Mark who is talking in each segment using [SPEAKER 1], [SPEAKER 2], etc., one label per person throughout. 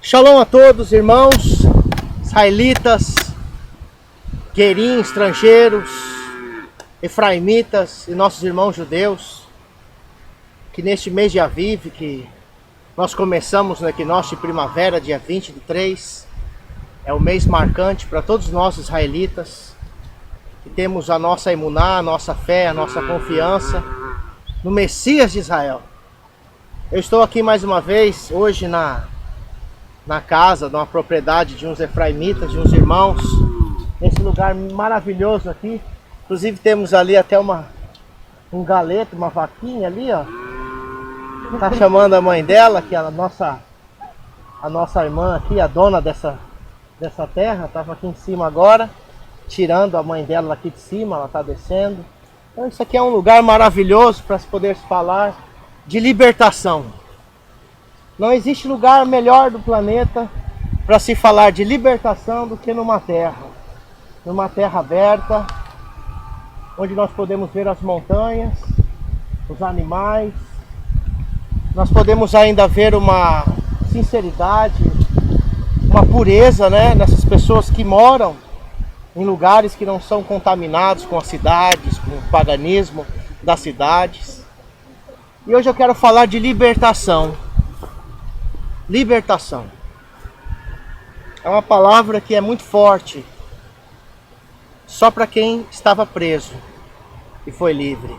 [SPEAKER 1] Shalom a todos, irmãos, israelitas, guerim, estrangeiros, efraimitas e nossos irmãos judeus, que neste mês de Aviv, que nós começamos no equinócio de primavera, dia 23, é o mês marcante para todos nós israelitas, que temos a nossa emuná, a nossa fé, a nossa confiança no Messias de Israel. Eu estou aqui mais uma vez, hoje na casa, numa propriedade de uns efraimitas, de uns irmãos, nesse lugar maravilhoso aqui. Inclusive temos ali até um galeto, uma vaquinha ali, ó. Tá chamando a mãe dela, que é a nossa irmã aqui, a dona dessa terra, estava aqui em cima agora, tirando a mãe dela aqui de cima, ela está descendo. Então isso aqui é um lugar maravilhoso para se poder falar de libertação. Não existe lugar melhor do planeta para se falar de libertação do que numa terra aberta, onde nós podemos ver as montanhas, os animais, nós podemos ainda ver uma sinceridade, uma pureza, né, nessas pessoas que moram em lugares que não são contaminados com as cidades, com o paganismo das cidades. E hoje eu quero falar de libertação. Libertação é uma palavra que é muito forte, só para quem estava preso e foi livre.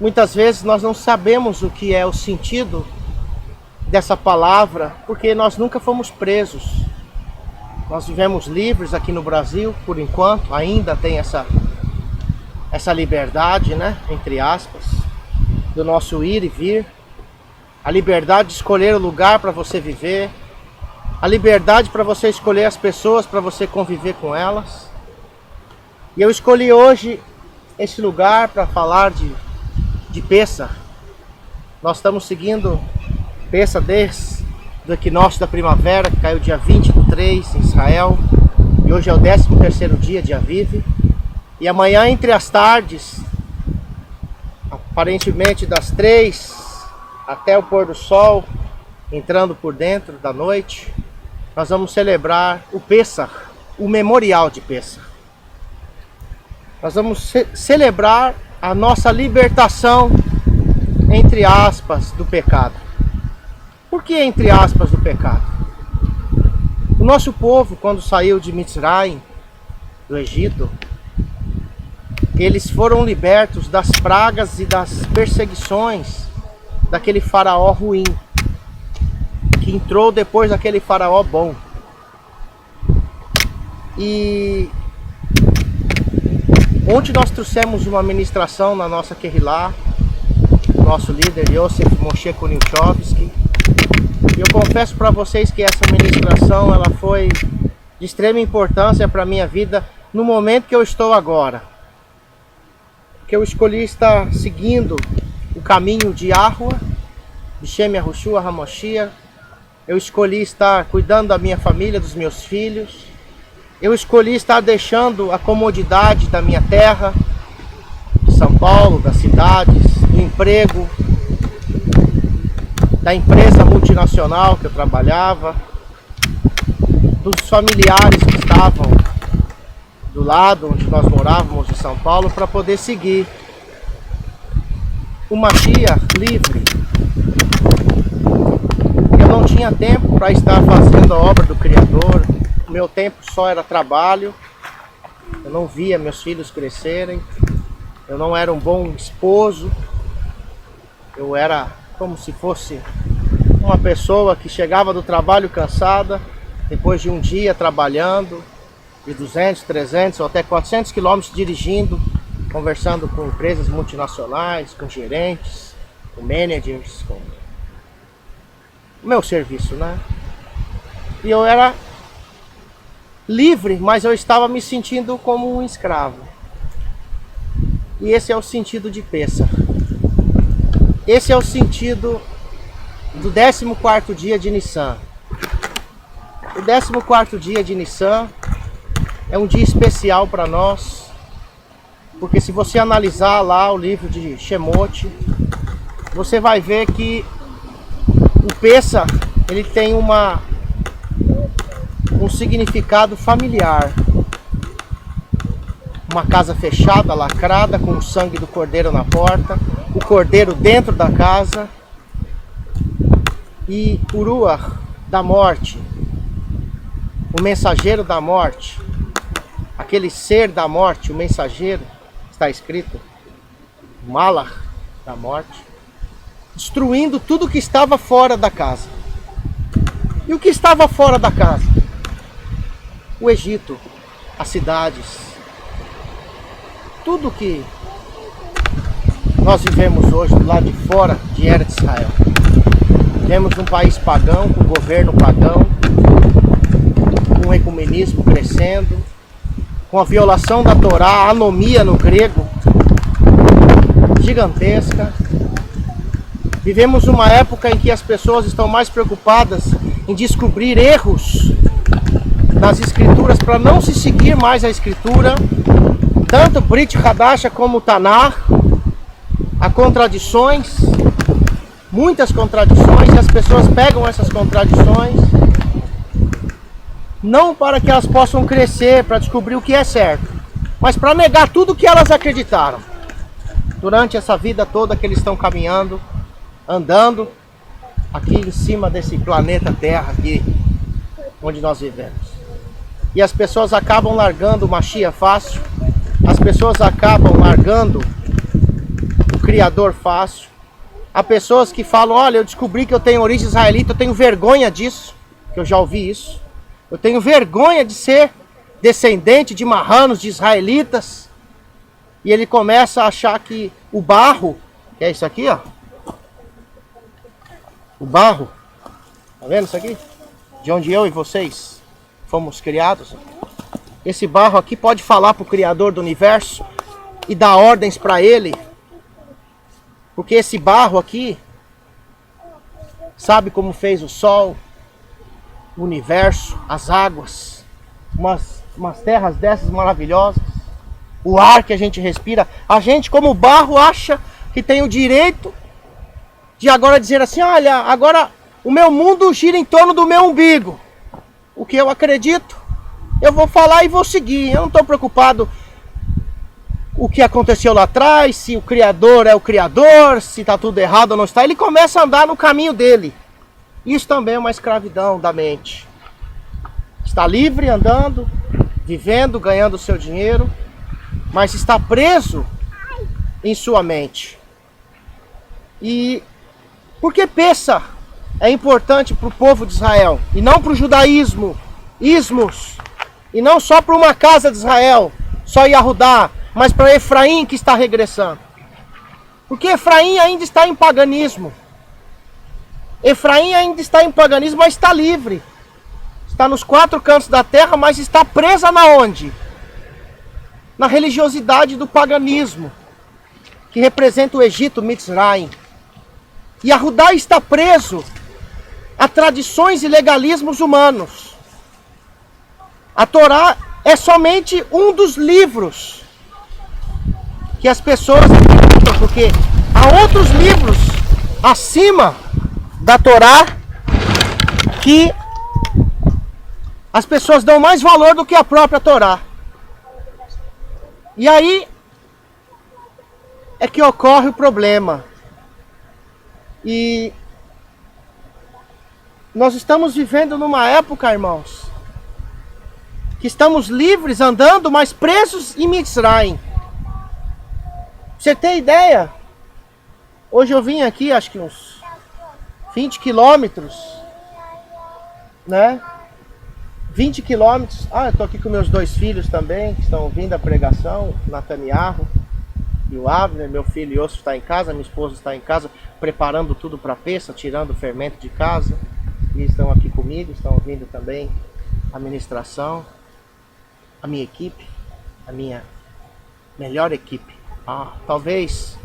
[SPEAKER 1] Muitas vezes nós não sabemos o que é o sentido dessa palavra, porque nós nunca fomos presos. Nós vivemos livres aqui no Brasil, por enquanto, ainda tem essa liberdade, né, entre aspas, do nosso ir e vir. A liberdade de escolher o lugar para você viver, a liberdade para você escolher as pessoas para você conviver com elas. E eu escolhi hoje esse lugar para falar de Pêssar. Nós estamos seguindo Pêssar desde o equinócio da primavera, que caiu dia 23 em Israel, e hoje é o 13º dia de Aviv. E amanhã, entre as tardes, aparentemente das 3 até o pôr do sol, entrando por dentro da noite, nós vamos celebrar o Pêssar, o memorial de Pêssar. Nós vamos celebrar a nossa libertação, entre aspas, do pecado. Por que entre aspas do pecado? O nosso povo, quando saiu de Mitzrayim, do Egito, eles foram libertos das pragas e das perseguições daquele faraó ruim, que entrou depois daquele faraó bom. E ontem nós trouxemos uma ministração na nossa Kehilá, nosso líder Yosef Moshe Kunichowski, e eu confesso para vocês que essa ministração ela foi de extrema importância para a minha vida no momento que eu estou agora, que eu escolhi estar seguindo o caminho de Yahuwah, de Shem Yahushua HaMashiach. Eu escolhi estar cuidando da minha família, dos meus filhos. Eu escolhi estar deixando a comodidade da minha terra, de São Paulo, das cidades, do emprego, da empresa multinacional que eu trabalhava, dos familiares que estavam do lado onde nós morávamos em São Paulo, para poder seguir o Mashiach livre. Eu não tinha tempo para estar fazendo a obra do Criador. O meu tempo só era trabalho. Eu não via meus filhos crescerem. Eu não era um bom esposo. Eu era como se fosse uma pessoa que chegava do trabalho cansada, depois de um dia trabalhando, de 200, 300 ou até 400 quilômetros dirigindo, conversando com empresas multinacionais, com gerentes, com managers, com o meu serviço, né? E eu era livre, mas eu estava me sentindo como um escravo. E esse é o sentido de Pêssar. Esse é o sentido do 14º dia de Nissan. O 14º dia de Nissan é um dia especial para nós, porque se você analisar lá o livro de Shemot, você vai ver que o Pêssar ele tem um significado familiar. Uma casa fechada, lacrada, com o sangue do cordeiro na porta, o cordeiro dentro da casa, e o Ruach da morte, o mensageiro da morte, aquele ser da morte, o mensageiro, está escrito, Malach da morte, destruindo tudo que estava fora da casa. E o que estava fora da casa? O Egito, as cidades, tudo que nós vivemos hoje do lado de fora de Eretz Israel. Vivemos um país pagão, com governo pagão, com o ecumenismo crescendo, com a violação da Torá, a anomia no grego, gigantesca. Vivemos uma época em que as pessoas estão mais preocupadas em descobrir erros nas escrituras para não se seguir mais a escritura, tanto Brit Hadasha como Tanakh. Há contradições, muitas contradições, e as pessoas pegam essas contradições não para que elas possam crescer, para descobrir o que é certo, mas para negar tudo o que elas acreditaram durante essa vida toda que eles estão caminhando, andando aqui em cima desse planeta Terra aqui onde nós vivemos. E as pessoas acabam largando o Mashiach fácil, as pessoas acabam largando o Criador fácil. Há pessoas que falam, olha, eu descobri que eu tenho origem israelita, eu tenho vergonha disso, que eu já ouvi isso. Eu tenho vergonha de ser descendente de marranos, de israelitas. E ele começa a achar que o barro, que é isso aqui, ó. O barro, tá vendo isso aqui? De onde eu e vocês fomos criados. Esse barro aqui pode falar para o Criador do Universo e dar ordens para ele. Porque esse barro aqui sabe como fez o sol, o universo, as águas, umas terras dessas maravilhosas, o ar que a gente respira. A gente, como barro, acha que tem o direito de agora dizer assim, olha, agora o meu mundo gira em torno do meu umbigo. O que eu acredito, eu vou falar e vou seguir. Eu não estou preocupado o que aconteceu lá atrás, se o Criador é o Criador, se está tudo errado ou não está. Ele começa a andar no caminho dele. Isso também é uma escravidão da mente. Está livre, andando, vivendo, ganhando o seu dinheiro, mas está preso em sua mente. E por que Pessah é importante para o povo de Israel e não para o judaísmo, ismos, e não só para uma casa de Israel, só Yahudá, mas para Efraim que está regressando? Porque Efraim ainda está em paganismo. Efraim ainda está em paganismo, mas está livre. Está nos quatro cantos da terra, mas está presa na onde? Na religiosidade do paganismo, que representa o Egito, Mitzrayim. E Yahudá está preso a tradições e legalismos humanos. A Torá é somente um dos livros que as pessoas acreditam, porque há outros livros acima da Torá que as pessoas dão mais valor do que a própria Torá. E aí é que ocorre o problema. E nós estamos vivendo numa época, irmãos, que estamos livres, andando, mas presos em Mitzrayim. Você tem ideia? Hoje eu vim aqui, acho que uns 20 quilômetros, né? 20 quilômetros. Ah, eu tô aqui com meus dois filhos também, que estão vindo à pregação, Nathaniel e o Abner. Meu filho Yosef está em casa, minha esposa está em casa, preparando tudo para a Pessah, tirando o fermento de casa. E estão aqui comigo, estão ouvindo também a ministração, a minha equipe, a minha melhor equipe. Talvez,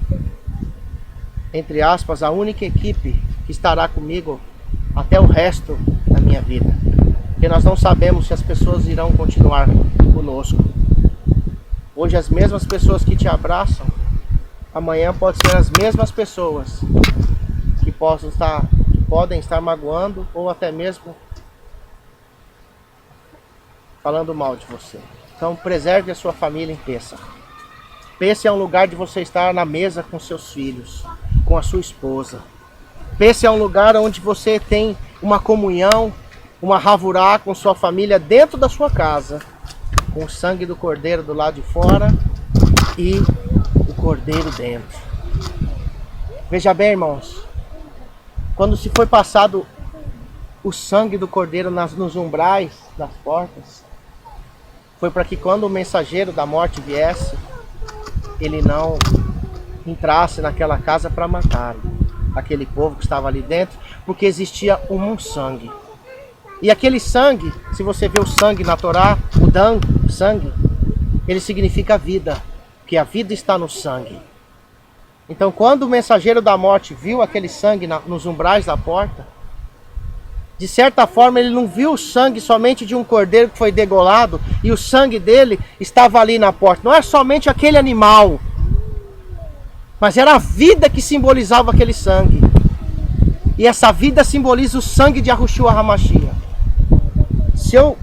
[SPEAKER 1] entre aspas, a única equipe que estará comigo até o resto da minha vida. Porque nós não sabemos se as pessoas irão continuar conosco. Hoje as mesmas pessoas que te abraçam, amanhã pode ser as mesmas pessoas que possam podem estar magoando ou até mesmo falando mal de você. Então preserve a sua família em Pêssach. Pêssach é um lugar de você estar na mesa com seus filhos, com a sua esposa. Pêssach é um lugar onde você tem uma comunhão, uma havurá com sua família dentro da sua casa, com o sangue do cordeiro do lado de fora e o cordeiro dentro. Veja bem, irmãos, quando se foi passado o sangue do cordeiro nos umbrais das portas, foi para que quando o mensageiro da morte viesse, ele não entrasse naquela casa para matar aquele povo que estava ali dentro, porque existia um sangue. E aquele sangue, se você vê o sangue na Torá, o dan, sangue, ele significa vida, porque a vida está no sangue. Então quando o mensageiro da morte viu aquele sangue nos umbrais da porta, de certa forma ele não viu o sangue somente de um cordeiro que foi degolado e o sangue dele estava ali na porta. Não é somente aquele animal, mas era a vida que simbolizava aquele sangue. E essa vida simboliza o sangue de Yahushua HaMashiach. Se eu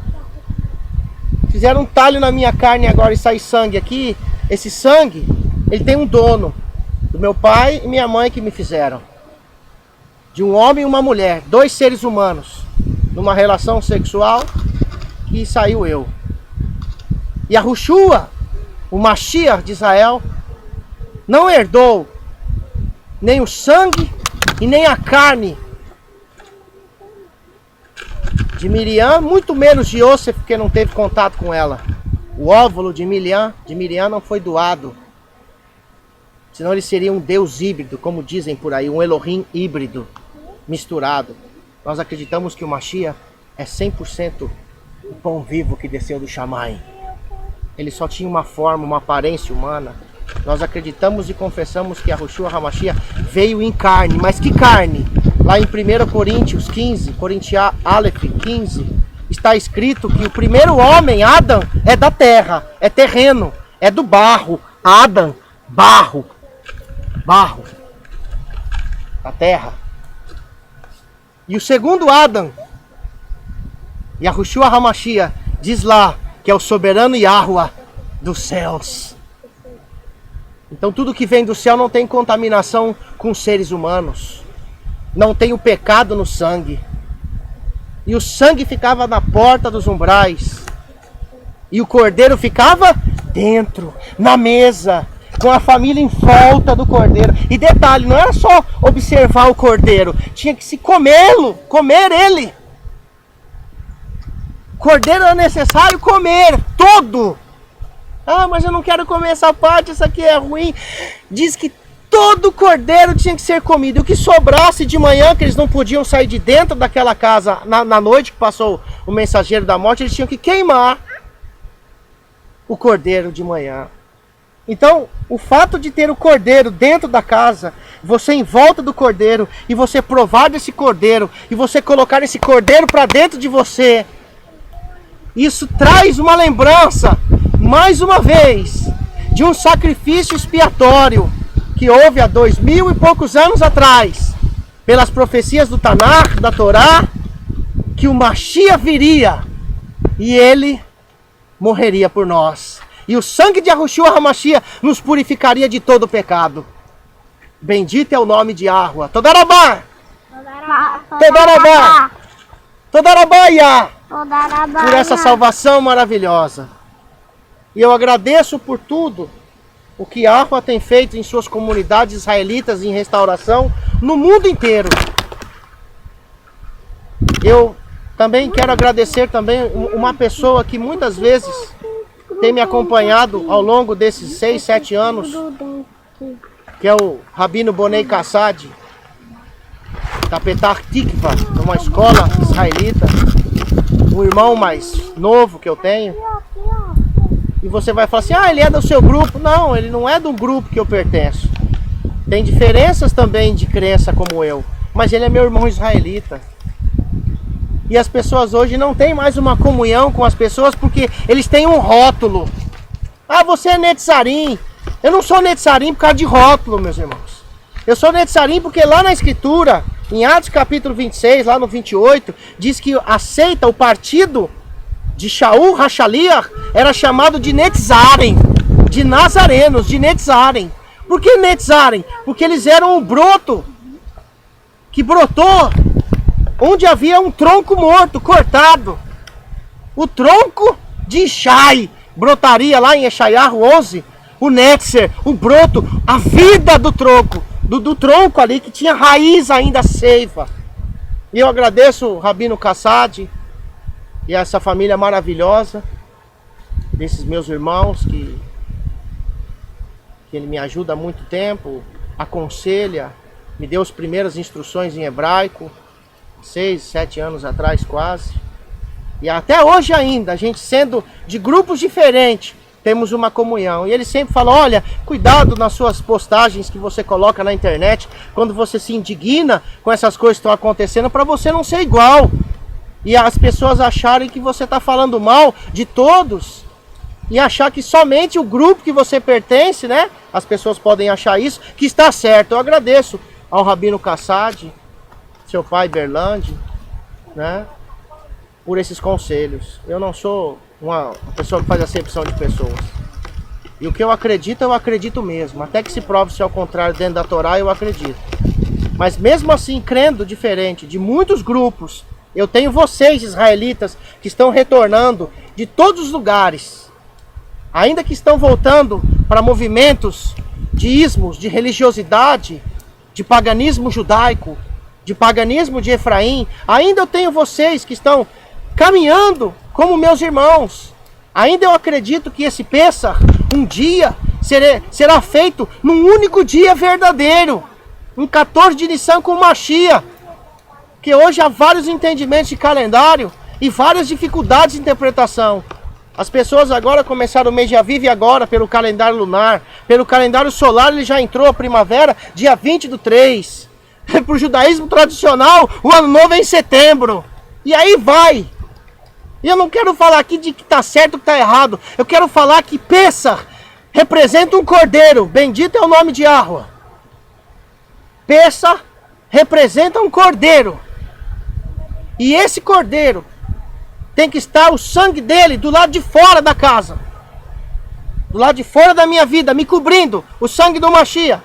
[SPEAKER 1] fizer um talho na minha carne agora e sair sangue aqui, esse sangue, ele tem um dono. Do meu pai e minha mãe que me fizeram. De um homem e uma mulher, 2 seres humanos, numa relação sexual, que saiu eu. E Yahushua, o Mashiach de Israel, não herdou nem o sangue e nem a carne de Miriam, muito menos de Yosef, porque não teve contato com ela. O óvulo de Miriam não foi doado. Senão ele seria um Deus híbrido, como dizem por aí, um Elohim híbrido, misturado. Nós acreditamos que o Mashiach é 100% o pão vivo que desceu do Shammai. Ele só tinha uma forma, uma aparência humana. Nós acreditamos e confessamos que Yahushua HaMashiach veio em carne. Mas que carne? Lá em 1 Coríntios 15, Coríntios Aleph 15, está escrito que o primeiro homem, Adão, é da terra, é terreno, é do barro. Adão, barro, a terra. E o segundo Adão, Yahushua HaMashiach, diz lá que é o soberano Yahuwah dos céus. Então tudo que vem do céu não tem contaminação com seres humanos, não tem o pecado no sangue. E o sangue ficava na porta dos umbrais, e o cordeiro ficava dentro, na mesa, com a família em volta do cordeiro. E detalhe, não era só observar o cordeiro, tinha que se comê-lo, comer ele. Cordeiro era necessário comer todo. Ah, mas eu não quero comer essa parte, essa aqui é ruim. Diz que todo cordeiro tinha que ser comido. E o que sobrasse de manhã, que eles não podiam sair de dentro daquela casa na noite que passou o mensageiro da morte, eles tinham que queimar o cordeiro de manhã. Então, o fato de ter o cordeiro dentro da casa, você em volta do cordeiro, e você provar desse cordeiro, e você colocar esse cordeiro para dentro de você, isso traz uma lembrança, mais uma vez, de um sacrifício expiatório que houve há 2000 e poucos anos atrás, pelas profecias do Tanakh, da Torá, que o Mashiach viria e ele morreria por nós. E o sangue de Yahushua HaMashiach nos purificaria de todo o pecado. Bendito é o nome de Yahuwah. Todarabá! Todarabá! Todarabá! Por essa salvação maravilhosa. E eu agradeço por tudo o que Yahuwah tem feito em suas comunidades israelitas em restauração no mundo inteiro. Eu também quero agradecer também uma pessoa que muitas vezes tem me acompanhado ao longo desses 6, 7 anos, que é o Rabino Bonei Kassad, da Petah Tikva, numa escola israelita, o irmão mais novo que eu tenho. E você vai falar assim, ah, ele é do seu grupo. Não, ele não é do grupo que eu pertenço. Tem diferenças também de crença como eu, mas ele é meu irmão israelita. E as pessoas hoje não têm mais uma comunhão com as pessoas porque eles têm um rótulo. Ah, você é Netzarim. Eu não sou Netzarim por causa de rótulo, meus irmãos. Eu sou Netzarim porque lá na Escritura Em Atos capítulo 26, lá no 28, diz que aceita o partido de Shaul Hashaliah, era chamado de Netzarem, de Nazarenos, de Netzarem. Por que Netzarem? Porque eles eram o broto que brotou onde havia um tronco morto, cortado. O tronco de Ishai brotaria lá em Esaiahu 11, o Netzer, o broto, a vida do tronco, do tronco ali que tinha raiz ainda seiva. E eu agradeço o Rabino Kassad e essa família maravilhosa, desses meus irmãos que ele me ajuda há muito tempo, aconselha, me deu as primeiras instruções em hebraico, 6, 7 anos atrás quase. E até hoje ainda, a gente sendo de grupos diferentes, temos uma comunhão. E ele sempre fala, olha, cuidado nas suas postagens que você coloca na internet, quando você se indigna com essas coisas que estão acontecendo, para você não ser igual. E as pessoas acharem que você está falando mal de todos. E achar que somente o grupo que você pertence, né? As pessoas podem achar isso, que está certo. Eu agradeço ao Rabino Kassad, seu pai Berlande, né? Por esses conselhos. Eu não sou uma pessoa que faz acepção de pessoas. E o que eu acredito mesmo. Até que se prove se ao contrário dentro da Torá, eu acredito. Mas mesmo assim, crendo diferente de muitos grupos, eu tenho vocês, israelitas, que estão retornando de todos os lugares, ainda que estão voltando para movimentos de ismos, de religiosidade, de paganismo judaico, de paganismo de Efraim, ainda eu tenho vocês que estão caminhando como meus irmãos. Ainda eu acredito que esse Pessah, um dia, será feito num único dia verdadeiro, em 14 de Nissan com Mashiach. Que hoje há vários entendimentos de calendário e várias dificuldades de interpretação. As pessoas agora começaram o mês de Aviv agora pelo calendário lunar. Pelo calendário solar ele já entrou a primavera dia 20/3. Para o judaísmo tradicional, o ano novo é em setembro. E aí vai. E eu não quero falar aqui de que está certo ou que está errado. Eu quero falar que Pessah representa um cordeiro. Bendito é o nome de Yahweh. Pessah representa um cordeiro. E esse cordeiro tem que estar o sangue dele do lado de fora da casa. Do lado de fora da minha vida, me cobrindo. O sangue do Mashiach.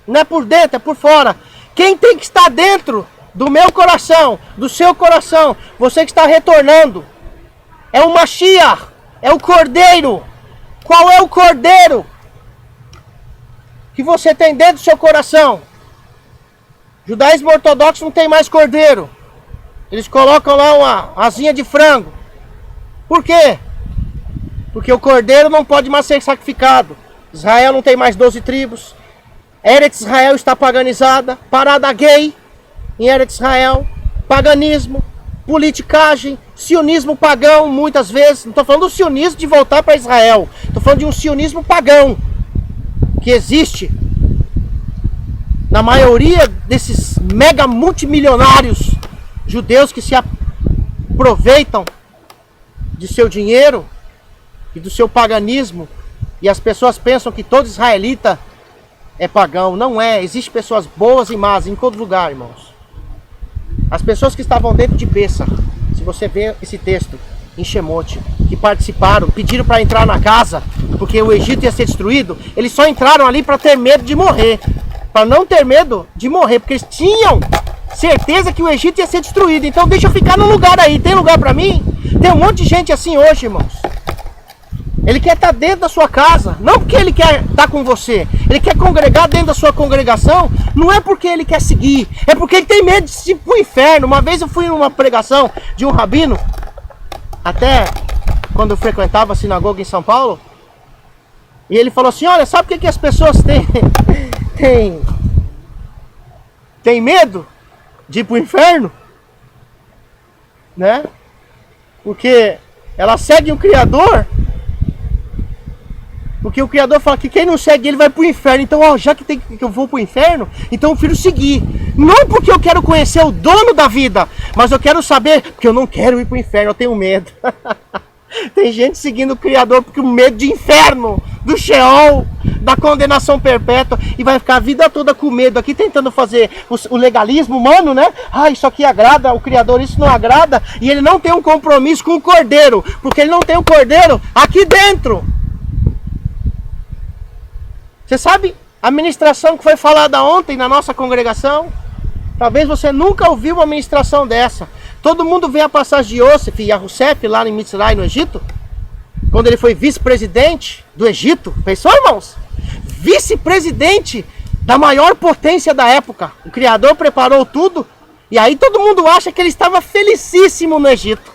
[SPEAKER 1] Não é por dentro, é por fora. Quem tem que estar dentro do meu coração, do seu coração, você que está retornando, é o Mashiach, é o Cordeiro. Qual é o Cordeiro que você tem dentro do seu coração? Judaísmo ortodoxo não tem mais cordeiro. Eles colocam lá uma asinha de frango. Por quê? Porque o cordeiro não pode mais ser sacrificado. Israel não tem mais 12 tribos. Eretz Israel está paganizada. Parada gay em Eretz Israel. Paganismo, politicagem, sionismo pagão muitas vezes. Não estou falando do sionismo de voltar para Israel. Estou falando de um sionismo pagão que existe na maioria desses mega multimilionários judeus que se aproveitam de seu dinheiro e do seu paganismo. E as pessoas pensam que todo israelita é pagão. Não é. Existem pessoas boas e más em todo lugar, irmãos. As pessoas que estavam dentro de Pessah, se você vê esse texto em Shemot, que participaram, pediram para entrar na casa, porque o Egito ia ser destruído, eles só entraram ali para ter medo de morrer. Para não ter medo de morrer, porque eles tinham certeza que o Egito ia ser destruído. Então deixa eu ficar no lugar aí. Tem lugar para mim? Tem um monte de gente assim hoje, irmãos. Ele quer estar dentro da sua casa, não porque ele quer estar com você. Ele quer congregar dentro da sua congregação, não é porque ele quer seguir, é porque ele tem medo de ir para o inferno. Uma vez eu fui numa pregação de um rabino, até quando eu frequentava a sinagoga em São Paulo, e ele falou assim, olha, sabe o que as pessoas têm medo de ir para o inferno? Né? Porque elas seguem o Criador. Porque o Criador fala que quem não segue ele vai pro inferno. Então, ó, já que eu vou pro inferno, então eu prefiro seguir. Não porque eu quero conhecer o dono da vida, mas eu quero saber, porque eu não quero ir pro inferno, eu tenho medo. Tem gente seguindo o Criador porque o medo de inferno. do Sheol, da condenação perpétua, e vai ficar a vida toda com medo aqui, tentando fazer o legalismo humano, né? Ah, isso aqui agrada ao Criador, isso não agrada, e ele não tem um compromisso com o Cordeiro, porque ele não tem o Cordeiro aqui dentro. Você sabe a ministração que foi falada ontem na nossa congregação? Talvez você nunca ouviu uma ministração dessa. Todo mundo vê a passagem de Yosef e Youssef lá em Mitzray, no Egito, quando ele foi vice-presidente do Egito. Pensou, irmãos? Vice-presidente da maior potência da época. O Criador preparou tudo, e aí todo mundo acha que ele estava felicíssimo no Egito.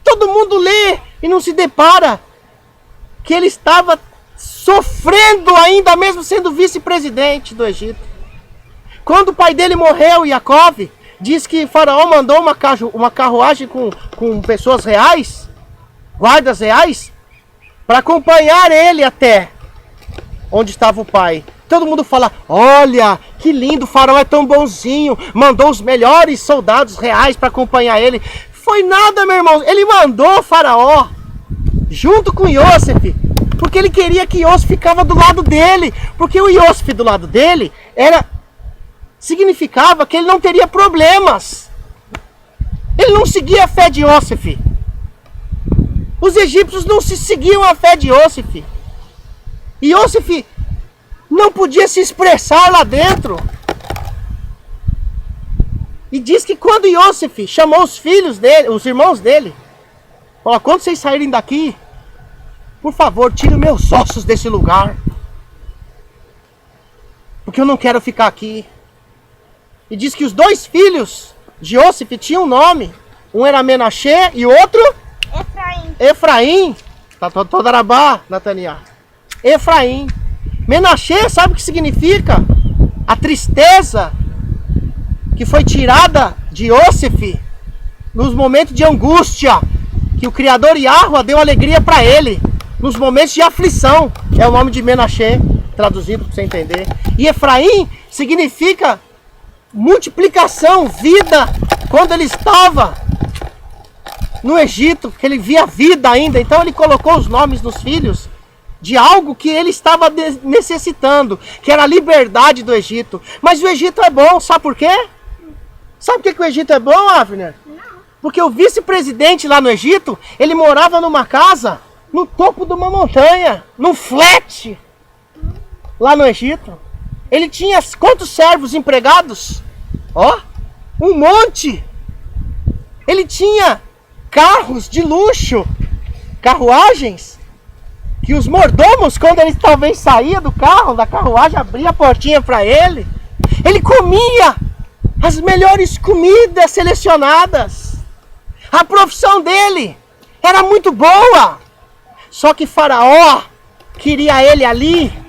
[SPEAKER 1] Todo mundo lê e não se depara que ele estava sofrendo ainda mesmo sendo vice-presidente do Egito. Quando o pai dele morreu, Yaakov, diz que Faraó mandou uma carruagem com pessoas reais, guardas reais, para acompanhar ele até onde estava o pai. Todo mundo fala, olha, que lindo, o Faraó é tão bonzinho, mandou os melhores soldados reais para acompanhar ele. Foi nada, meu irmão, ele mandou o Faraó junto com Yosef, porque ele queria que Yosef ficava do lado dele, porque o Yosef do lado dele significava que ele não teria problemas. Ele não seguia a fé de Yosef. Os egípcios não se seguiam a fé de Yosef. E Yosef não podia se expressar lá dentro. E diz que quando Yosef chamou os filhos dele, os irmãos dele, falou, quando vocês saírem daqui, por favor, tirem meus ossos desse lugar, porque eu não quero ficar aqui. E diz que os dois filhos de Yosef tinham um nome. Um era Menashe e o outro? Efraim. Tá toda arabá, Natania. Efraim. Menashe, sabe o que significa? A tristeza que foi tirada de Yosef nos momentos de angústia, que o Criador Yahweh deu alegria para ele, nos momentos de aflição. É o nome de Menashe, traduzido para você entender. E Efraim significa multiplicação, vida, quando ele estava no Egito, que ele via vida ainda. Então ele colocou os nomes dos filhos de algo que ele estava necessitando, que era a liberdade do Egito. Mas o Egito é bom, sabe por quê? Sabe por que o Egito é bom, Avner? Porque o vice-presidente lá no Egito, ele morava numa casa no topo de uma montanha, num flat, lá no Egito. Ele tinha quantos servos empregados? Ó, um monte. Ele tinha carros de luxo, carruagens, que os mordomos, quando ele talvez saía do carro, da carruagem, abria a portinha para ele. Ele comia as melhores comidas selecionadas. A profissão dele era muito boa. Só que Faraó queria ele ali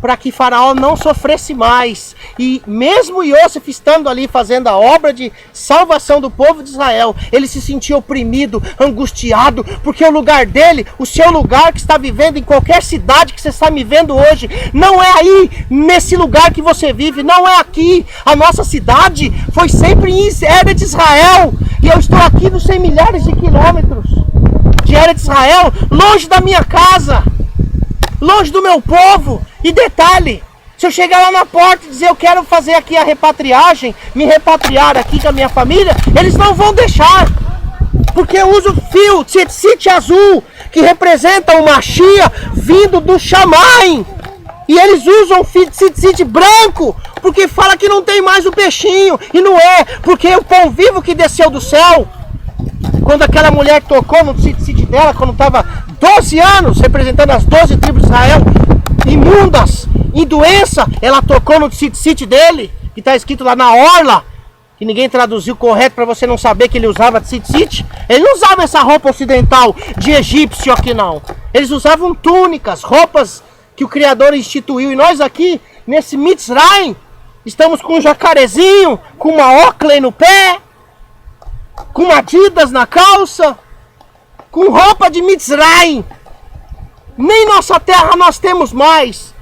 [SPEAKER 1] para que Faraó não sofresse mais. E mesmo Yosef estando ali fazendo a obra de salvação do povo de Israel, ele se sentia oprimido, angustiado, porque o lugar dele, o seu lugar que está vivendo em qualquer cidade que você está me vendo hoje, não é aí, nesse lugar que você vive, não é aqui. A nossa cidade foi sempre em Eretz Israel, e eu estou aqui nos 100 milhares de quilômetros de Eretz Israel, longe da minha casa, longe do meu povo. E detalhe, se eu chegar lá na porta e dizer eu quero fazer aqui a repatriagem, me repatriar aqui com a minha família, eles não vão deixar, porque eu uso fio tzitzit azul, que representa o Mashiach vindo do Shammai, e eles usam fio tzitzit branco, porque fala que não tem mais o peixinho, e não é, porque o pão vivo que desceu do céu, quando aquela mulher tocou no tzitzit dela, quando estava 12 anos, representando as 12 tribos de Israel, imundas, em doença, ela tocou no tzitzit dele, que está escrito lá na orla, que ninguém traduziu correto para você não saber que ele usava tzitzit. Ele não usava essa roupa ocidental de egípcio aqui não. Eles usavam túnicas, roupas que o Criador instituiu. E nós aqui, nesse Mitzrayim, estamos com um jacarezinho, com uma Oakley no pé, com uma Adidas na calça, com roupa de Mitzrayim. Nem nossa terra nós temos mais,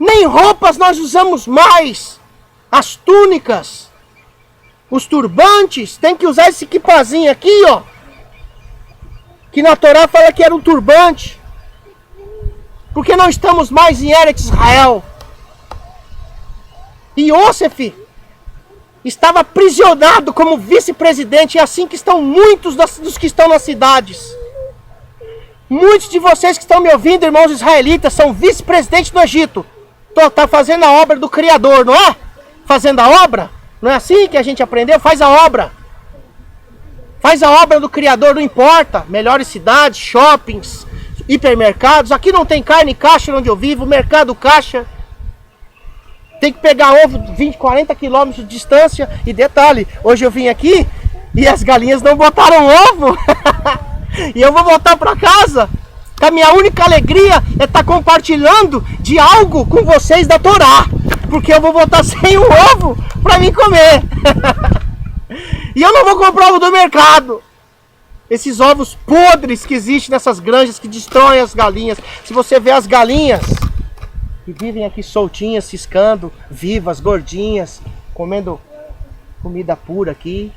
[SPEAKER 1] nem roupas nós usamos mais. As túnicas, os turbantes, tem que usar esse equipazinho aqui, ó, que na Torá fala que era um turbante. Porque não estamos mais em Eretz Israel. E Yosef estava aprisionado como vice-presidente. É assim que estão muitos dos que estão nas cidades. Muitos de vocês que estão me ouvindo, irmãos israelitas, são vice-presidentes do Egito. Tá fazendo a obra do Criador, não é? Fazendo a obra. Não é assim que a gente aprendeu? Faz a obra. Faz a obra do Criador, não importa. Melhores cidades, shoppings, hipermercados. Aqui não tem carne caixa onde eu vivo, mercado caixa. Tem que pegar ovo 20, 40 quilômetros de distância. E detalhe, hoje eu vim aqui e as galinhas não botaram ovo. E eu vou voltar para casa. Que a minha única alegria é estar compartilhando de algo com vocês da Torá. Porque eu vou voltar sem o ovo para mim comer. E eu não vou comprar ovo do mercado. Esses ovos podres que existem nessas granjas que destroem as galinhas. Se você vê as galinhas que vivem aqui soltinhas, ciscando, vivas, gordinhas, comendo comida pura aqui.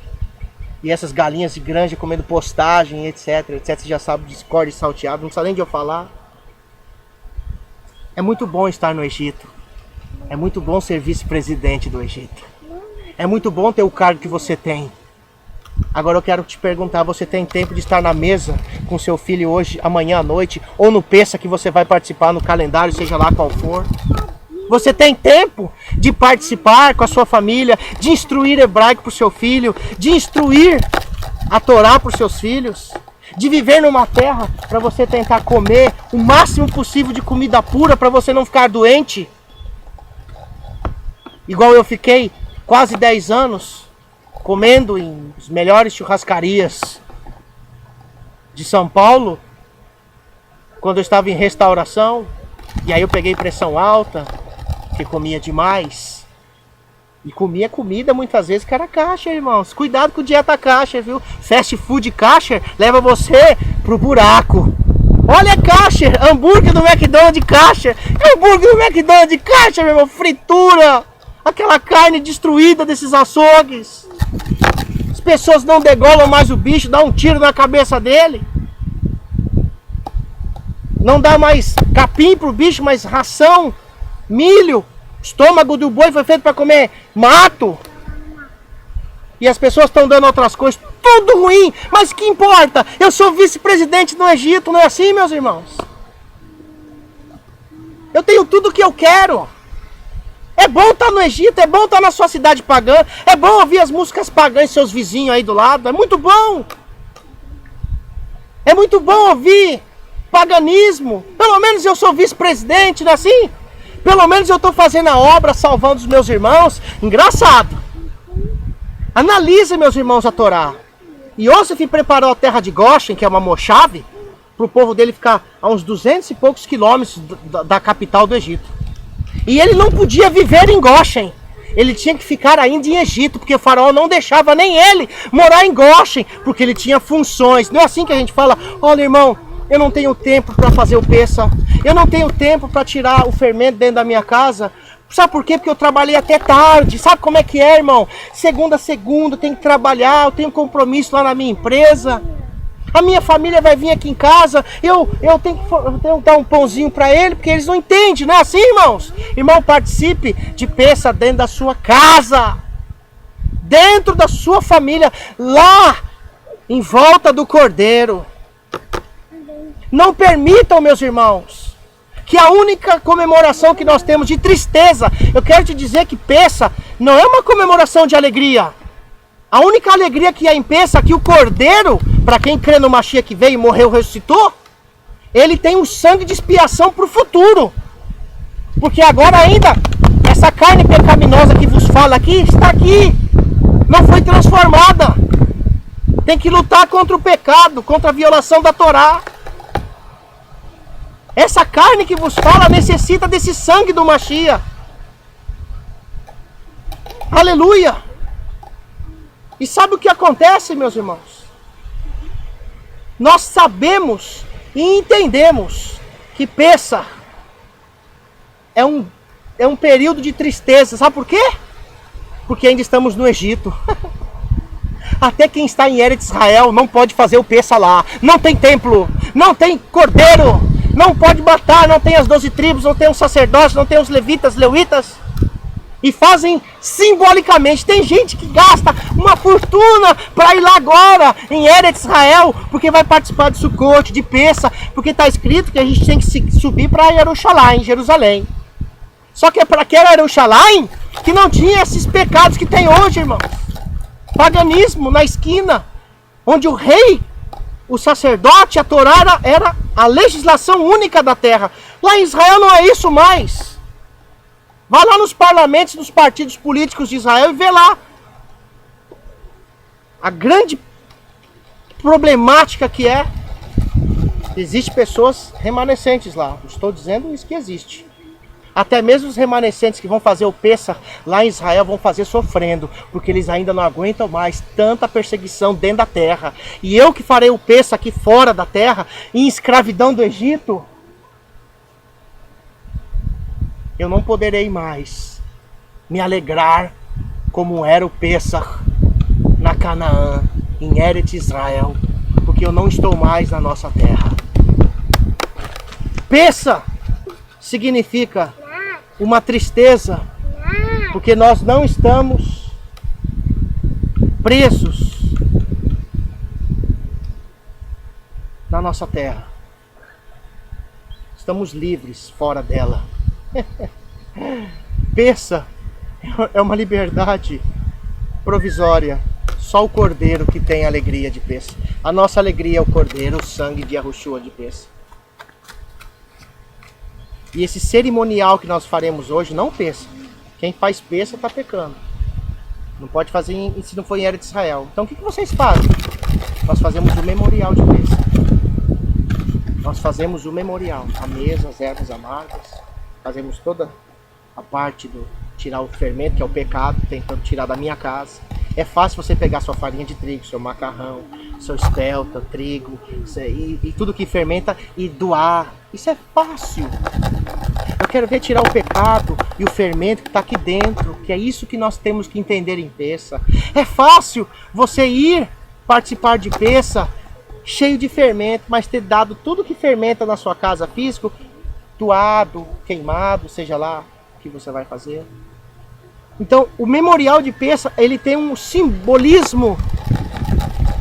[SPEAKER 1] E essas galinhas de granja comendo postagem, etc, etc. Você já sabe, discorde salteado, não precisa nem de eu falar. É muito bom estar no Egito. É muito bom ser vice-presidente do Egito. É muito bom ter o cargo que você tem. Agora eu quero te perguntar, você tem tempo de estar na mesa com seu filho hoje, amanhã à noite, ou no Pessa que você vai participar no calendário, seja lá qual for? Você tem tempo de participar com a sua família, de instruir hebraico para o seu filho, de instruir a Torá para os seus filhos, de viver numa terra para você tentar comer o máximo possível de comida pura para você não ficar doente? Igual eu fiquei quase 10 anos comendo em as melhores churrascarias de São Paulo, quando eu estava em restauração, e aí eu peguei pressão alta, porque comia demais. E comia comida muitas vezes que era kosher, irmãos. Cuidado com dieta kosher, viu? Fast food kosher leva você pro buraco. Olha kosher, hambúrguer do McDonald's kosher. Hambúrguer do McDonald's kosher, meu irmão. Fritura. Aquela carne destruída desses açougues. As pessoas não degolam mais o bicho, dá um tiro na cabeça dele. Não dá mais capim pro bicho, mas ração. Milho, estômago do boi foi feito para comer mato. E as pessoas estão dando outras coisas, tudo ruim. Mas que importa? Eu sou vice-presidente do Egito, não é assim, meus irmãos? Eu tenho tudo o que eu quero. É bom estar no Egito, é bom estar na sua cidade pagã, é bom ouvir as músicas pagãs, seus vizinhos aí do lado, é muito bom. É muito bom ouvir paganismo. Pelo menos eu sou vice-presidente, não é assim? Pelo menos eu estou fazendo a obra, salvando os meus irmãos. Engraçado. Analise, meus irmãos, a Torá. Yosef preparou a terra de Goshen, que é uma mochave, para o povo dele ficar a uns 200 e poucos quilômetros da capital do Egito. E ele não podia viver em Goshen. Ele tinha que ficar ainda em Egito, porque o faraó não deixava nem ele morar em Goshen, porque ele tinha funções. Não é assim que a gente fala, olha, irmão, eu não tenho tempo para fazer o Pessa. Eu não tenho tempo para tirar o fermento dentro da minha casa. Sabe por quê? Porque eu trabalhei até tarde. Sabe como é que é, irmão? Segunda a segunda, eu tenho que trabalhar, eu tenho compromisso lá na minha empresa. A minha família vai vir aqui em casa, eu tenho que dar um pãozinho para ele, porque eles não entendem, não é assim, irmãos? Irmão, participe de Pessa dentro da sua casa. Dentro da sua família, lá, em volta do Cordeiro. Não permitam, meus irmãos, que a única comemoração que nós temos de tristeza, eu quero te dizer que Pessa não é uma comemoração de alegria. A única alegria que há em Pessa é que o Cordeiro, para quem crê no Mashiach que veio, morreu, ressuscitou, ele tem um sangue de expiação para o futuro. Porque agora ainda, essa carne pecaminosa que vos fala aqui, está aqui. Não foi transformada. Tem que lutar contra o pecado, contra a violação da Torá. Essa carne que vos fala necessita desse sangue do Mashiach. Aleluia! E sabe o que acontece, meus irmãos? Nós sabemos e entendemos que Pessa é um período de tristeza. Sabe por quê? Porque ainda estamos no Egito. Até quem está em Eretz Israel não pode fazer o Pessa lá. Não tem templo, não tem cordeiro. não pode matar, não tem as 12 tribos, não tem os sacerdotes, não tem os levitas, leuitas. E fazem simbolicamente. Tem gente que gasta uma fortuna para ir lá agora, em Eretz Israel, porque vai participar de Sukkot, de Pessa, porque está escrito que a gente tem que subir para Jerusalém. Só que é para aquela Jerusalém que não tinha esses pecados que tem hoje, irmãos. Paganismo na esquina, onde o rei, o sacerdote, a Torá era a legislação única da terra. Lá em Israel não é isso mais. Vai lá nos parlamentos dos partidos políticos de Israel e vê lá a grande problemática que é. Existem pessoas remanescentes lá. Estou dizendo isso que existe. Até mesmo os remanescentes que vão fazer o Pessa lá em Israel vão fazer sofrendo, porque eles ainda não aguentam mais tanta perseguição dentro da terra. E eu que farei o Pessa aqui fora da terra, em escravidão do Egito, eu não poderei mais me alegrar como era o Pessah na Canaã, em Eretz Israel, porque eu não estou mais na nossa terra. Pessah significa uma tristeza, porque nós não estamos presos na nossa terra. Estamos livres fora dela. Pessa é uma liberdade provisória. Só o Cordeiro que tem alegria de Pessa. A nossa alegria é o Cordeiro, o sangue de Yahushua de Pessa. E esse cerimonial que nós faremos hoje não Pessa. Quem faz Pessa está pecando. Não pode fazer se não for em Eretz Israel. Então o que vocês fazem? Nós fazemos o memorial de Pessa. Nós fazemos o memorial. A mesa, as ervas amargas. Fazemos toda a parte do tirar o fermento, que é o pecado, tentando tirar da minha casa. É fácil você pegar sua farinha de trigo, seu macarrão, seu espelta, trigo, e tudo que fermenta e doar. Isso é fácil. Eu quero ver tirar o pecado e o fermento que está aqui dentro, que é isso que nós temos que entender em Pessa. É fácil você ir participar de Pessa cheio de fermento, mas ter dado tudo que fermenta na sua casa física, doado, queimado, seja lá o que você vai fazer. Então, o memorial de Pessa, ele tem um simbolismo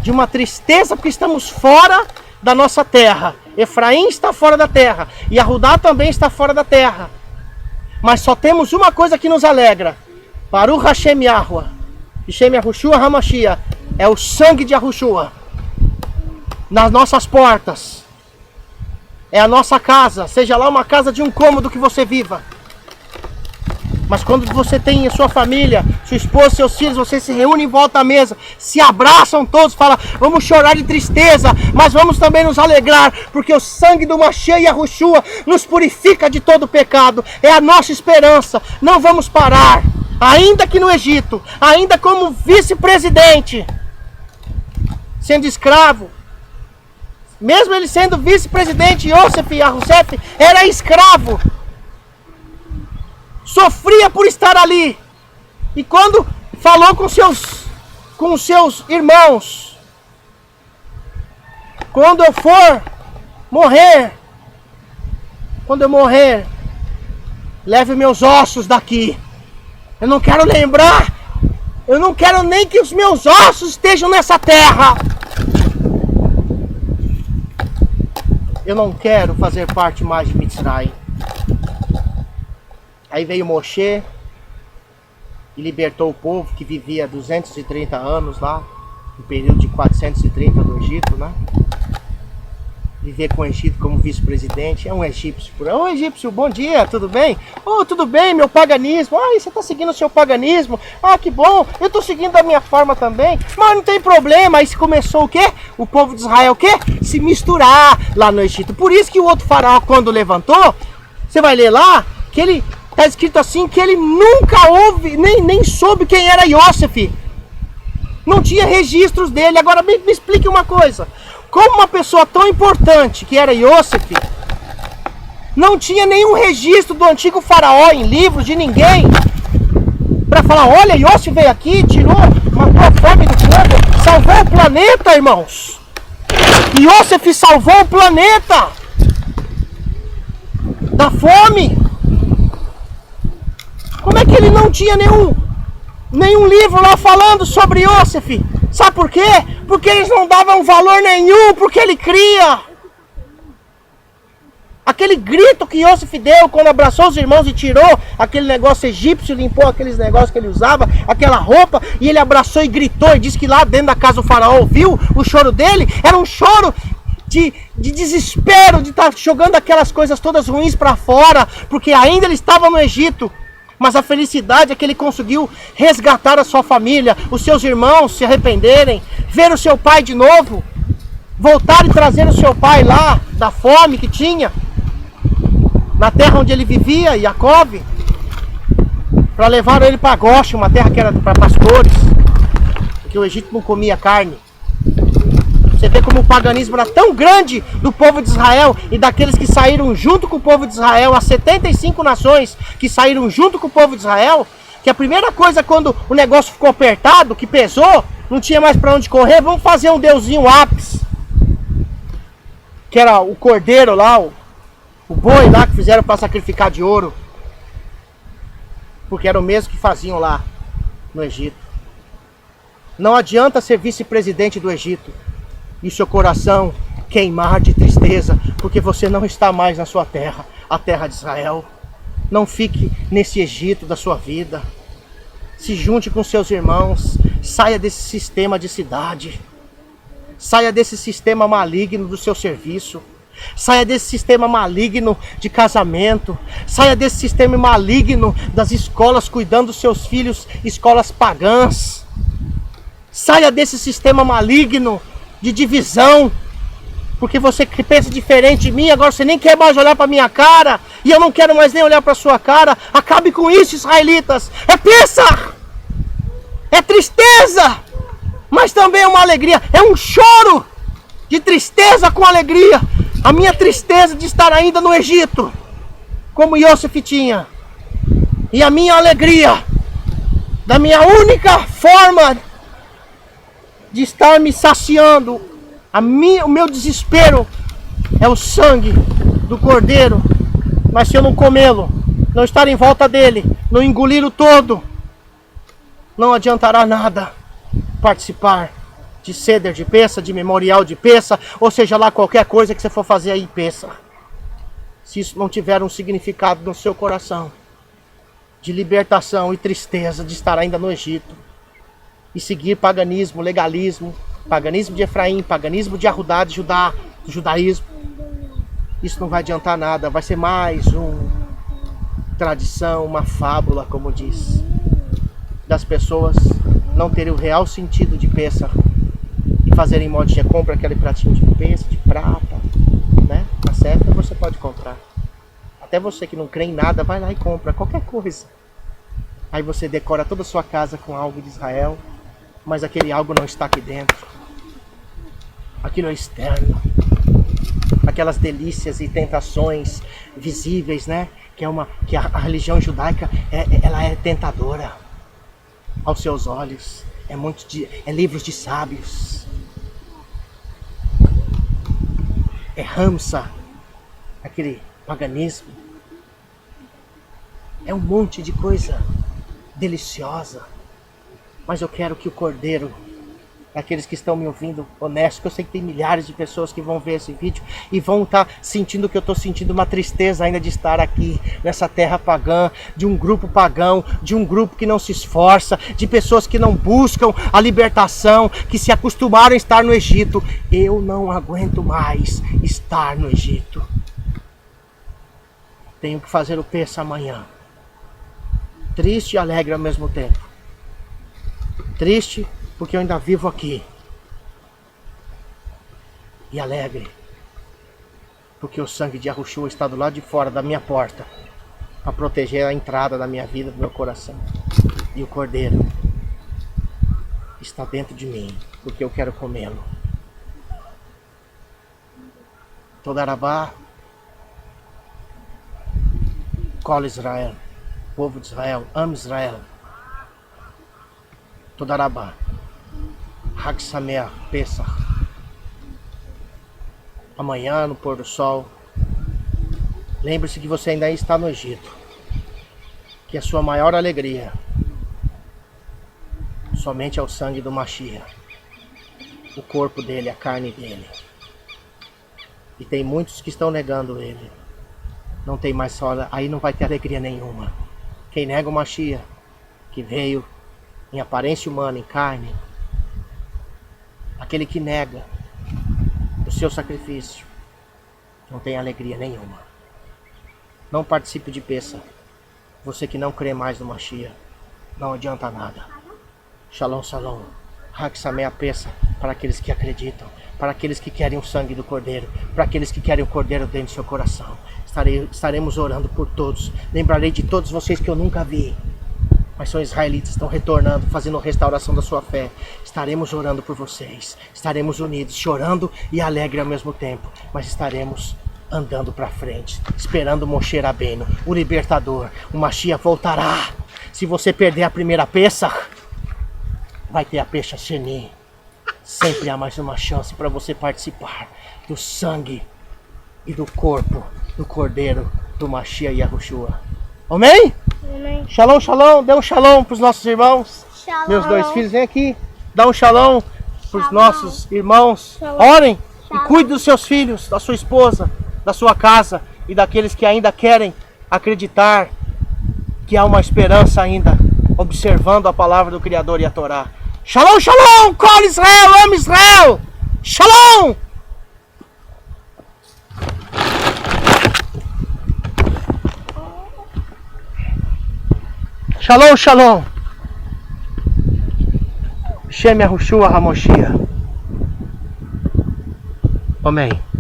[SPEAKER 1] de uma tristeza, porque estamos fora da nossa terra. Efraim está fora da terra, e Yehudá também está fora da terra. Mas só temos uma coisa que nos alegra. Baruch Hashem Yahuwah, Hashem Yahushua HaMashiach, é o sangue de Yahushua nas nossas portas. É a nossa casa, seja lá uma casa de um cômodo que você viva. Mas quando você tem a sua família, sua esposa, seus filhos, você se reúne em volta à mesa, se abraçam todos, falam, vamos chorar de tristeza, mas vamos também nos alegrar, porque o sangue do Mashiach Yahushua nos purifica de todo pecado. É a nossa esperança, não vamos parar. Ainda que no Egito, ainda como vice-presidente, sendo escravo, mesmo ele sendo vice-presidente, Yosef Yahusef era escravo. Sofria por estar ali. E quando falou com seus irmãos, quando eu for morrer, quando eu morrer, leve meus ossos daqui. Eu não quero lembrar, eu não quero nem que os meus ossos estejam nessa terra. Eu não quero fazer parte mais de Mitzrayim. Aí veio Moshe e libertou o povo que vivia 230 anos lá, no período de 430 do Egito, né? Viver com o Egito como vice-presidente. É um egípcio. Ô egípcio, bom dia, tudo bem? Oh, tudo bem, meu paganismo. Ah, você está seguindo o seu paganismo? Ah, que bom, eu estou seguindo da minha forma também. Mas não tem problema. Aí começou o quê? O povo de Israel o quê? Se misturar lá no Egito. Por isso que o outro faraó, quando levantou, você vai ler lá, que ele... Está escrito assim que ele nunca ouve, nem soube quem era Yosef. Não tinha registros dele. Agora me explique uma coisa. Como uma pessoa tão importante que era Yosef, não tinha nenhum registro do antigo faraó em livros de ninguém, para falar, olha, Yosef veio aqui, tirou, matou a fome do povo, salvou o planeta, irmãos. Yosef salvou o planeta. da fome. Como é que ele não tinha nenhum livro lá falando sobre Yosef? Sabe por quê? Porque eles não davam valor nenhum porque ele cria. Aquele grito que Yosef deu quando abraçou os irmãos e tirou aquele negócio egípcio, limpou aqueles negócios que ele usava, aquela roupa, e ele abraçou e gritou, e disse que lá dentro da casa do faraó ouviu o choro dele. Era um choro de desespero, de estar jogando aquelas coisas todas ruins para fora, porque ainda ele estava no Egito. Mas a felicidade é que ele conseguiu resgatar a sua família, os seus irmãos se arrependerem, ver o seu pai de novo, voltar e trazer o seu pai lá da fome que tinha, na terra onde ele vivia, Jacob, para levar ele para Goshen, uma terra que era para pastores, porque o Egito não comia carne. Você vê como o paganismo era tão grande do povo de Israel e daqueles que saíram junto com o povo de Israel, as 75 nações que saíram junto com o povo de Israel, que a primeira coisa quando o negócio ficou apertado, que pesou, não tinha mais para onde correr, vamos fazer um deusinho Apis, que era o cordeiro lá, o boi lá que fizeram para sacrificar de ouro, porque era o mesmo que faziam lá no Egito. Não adianta ser vice-presidente do Egito e seu coração queimar de tristeza, porque você não está mais na sua terra, a terra de Israel. Não fique nesse Egito da sua vida. Se junte com seus irmãos, saia desse sistema de cidade, saia desse sistema maligno do seu serviço, saia desse sistema maligno de casamento, saia desse sistema maligno das escolas cuidando dos seus filhos, escolas pagãs. Saia desse sistema maligno de divisão, porque você que pensa diferente de mim, agora você nem quer mais olhar para minha cara, e eu não quero mais nem olhar para sua cara. Acabe com isso, israelitas. É Pêssah, é tristeza, mas também é uma alegria, é um choro de tristeza com alegria. A minha tristeza de estar ainda no Egito, como Yosef tinha, e a minha alegria da minha única forma de estar me saciando, o meu desespero é o sangue do cordeiro. Mas se eu não comê-lo, não estar em volta dele, não engolir o todo, não adiantará nada participar de Seder de Pêssah, de memorial de Pêssah, ou seja lá qualquer coisa que você for fazer aí em Pêssah. Se isso não tiver um significado no seu coração, de libertação e tristeza de estar ainda no Egito, e seguir paganismo, legalismo, paganismo de Efraim, paganismo de Arudá, de Judá, do judaísmo, isso não vai adiantar nada, vai ser mais uma tradição, uma fábula, como diz, das pessoas não terem o real sentido de Pêssah e fazerem modinha, compra aquele pratinho de Pêssah, de prata, né? Na certa você pode comprar. Até você que não crê em nada, vai lá e compra qualquer coisa. Aí você decora toda a sua casa com algo de Israel, mas aquele algo não está aqui dentro. Aquilo é externo. Aquelas delícias e tentações visíveis, né? Que a religião judaica ela é tentadora aos seus olhos. É livros de sábios. É Ramsa, aquele paganismo. É um monte de coisa deliciosa. Mas eu quero que o Cordeiro, aqueles que estão me ouvindo, honestos, que eu sei que tem milhares de pessoas que vão ver esse vídeo e vão estar sentindo o que eu estou sentindo, uma tristeza ainda de estar aqui, nessa terra pagã, de um grupo pagão, de um grupo que não se esforça, de pessoas que não buscam a libertação, que se acostumaram a estar no Egito. Eu não aguento mais estar no Egito. Tenho que fazer o Pêssah amanhã. Triste e alegre ao mesmo tempo. Triste porque eu ainda vivo aqui. E alegre porque o sangue de Yahushua está do lado de fora da minha porta para proteger a entrada da minha vida, do meu coração. E o Cordeiro está dentro de mim porque eu quero comê-lo. Todarabá, Kol Israel, povo de Israel, amo Israel. Todarabá, Hag Sameach, Pêssah. Amanhã, no pôr do sol, Lembre-se que você ainda está no Egito. Que a sua maior alegria somente é o sangue do Mashiach. O corpo dele, a carne dele. E tem muitos que estão negando ele. Não tem mais só, aí não vai ter alegria nenhuma. Quem nega o Mashiach, que veio em aparência humana, em carne, aquele que nega o seu sacrifício, não tem alegria nenhuma. Não participe de peça. Você que não crê mais no Mashiach, não adianta nada. Shalom, shalom. Hag Sameach Pesach para aqueles que acreditam, para aqueles que querem o sangue do Cordeiro, para aqueles que querem o Cordeiro dentro do seu coração. Estaremos orando por todos. Lembrarei de todos vocês que eu nunca vi, mas são israelitas, estão retornando, fazendo restauração da sua fé. Estaremos orando por vocês. Estaremos unidos, chorando e alegre ao mesmo tempo, mas estaremos andando para frente, esperando Moshe Rabbeinu, o libertador. O Mashiach voltará. Se você perder a primeira peça, vai ter a peça Sheni. Sempre há mais uma chance para você participar do sangue e do corpo do Cordeiro do Mashiach Yahushua. Amém?
[SPEAKER 2] Amém.
[SPEAKER 1] Shalom, shalom. Dê um shalom para os nossos irmãos.
[SPEAKER 2] Shalom.
[SPEAKER 1] Meus dois filhos, vem aqui. Dá um shalom para os
[SPEAKER 2] Shalom.
[SPEAKER 1] nossos irmãos.
[SPEAKER 2] Shalom.
[SPEAKER 1] Orem e
[SPEAKER 2] Shalom.
[SPEAKER 1] cuide dos seus filhos, da sua esposa, da sua casa e daqueles que ainda querem acreditar que há uma esperança ainda, observando a palavra do Criador e a Torá. Shalom, shalom! Kol Israel, amo Israel! Shalom! Shalom, shalom! Shem Yahushua HaMoshiach. Amém.